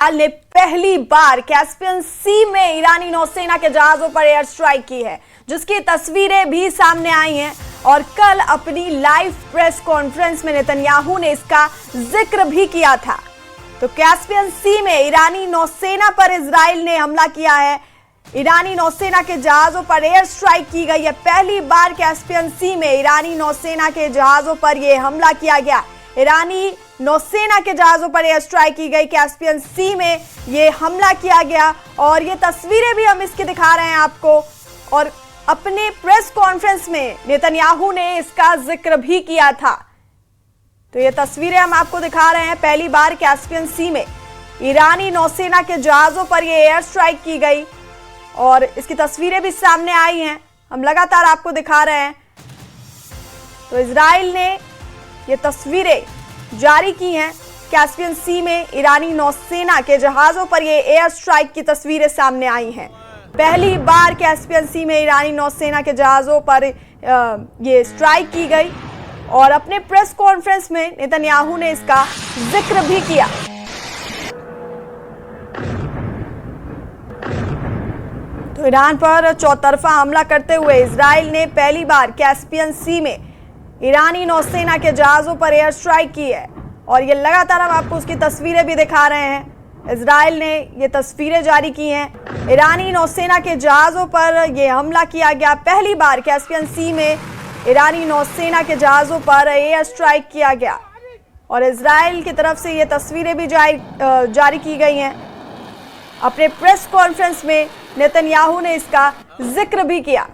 ने पहली बार कैस्पियन सी में ईरानी नौसेना के जहाजों पर एयर स्ट्राइक की है, जिसकी तस्वीरें भी सामने आई हैं। और कल अपनी लाइव प्रेस कॉन्फ्रेंस में नेतन्याहू ने इसका जिक्र भी किया था। तो कैस्पियन सी में ईरानी नौसेना पर इजराइल ने हमला किया है। ईरानी नौसेना के जहाजों पर एयर स्ट्राइक की गई है। पहली बार कैस्पियन सी में ईरानी नौसेना के जहाजों पर यह हमला किया गया। ईरानी नौसेना के जहाजों पर एयर स्ट्राइक की गई, कैस्पियन सी में यह हमला किया गया। और ये तस्वीरें भी हम इसकी दिखा रहे हैं आपको। और अपने प्रेस कॉन्फ्रेंस में नेतन्याहू ने इसका जिक्र भी किया था। तो ये तस्वीरें हम आपको दिखा रहे हैं। पहली बार कैस्पियन सी में ईरानी नौसेना के जहाजों पर यह एयर स्ट्राइक की गई और इसकी तस्वीरें भी सामने आई हैं, हम लगातार आपको दिखा रहे हैं। तो इजराइल ने ये तस्वीरें जारी की हैं। कैस्पियन सी में ईरानी नौसेना के जहाजों पर ये एयर स्ट्राइक की तस्वीरें सामने आई हैं। पहली बार कैस्पियन सी में ईरानी नौसेना के जहाजों पर ये स्ट्राइक की गई और अपने प्रेस कॉन्फ्रेंस में नेतन्याहू ने इसका जिक्र भी किया। तो ईरान पर चौतरफा हमला करते हुए इजराइल ने पहली बार कैस्पियन सी में ईरानी नौसेना के जहाजों पर एयर स्ट्राइक की है और ये लगातार हम आपको उसकी तस्वीरें भी दिखा रहे हैं। इजराइल ने ये तस्वीरें जारी की हैं। ईरानी नौसेना के जहाजों पर यह हमला किया गया। पहली बार कैस्पियन सी में ईरानी नौसेना के जहाजों पर एयर स्ट्राइक किया गया और इजराइल की तरफ से ये तस्वीरें भी जारी की गई हैं। अपने प्रेस कॉन्फ्रेंस में नेतन्याहू ने इसका जिक्र भी किया।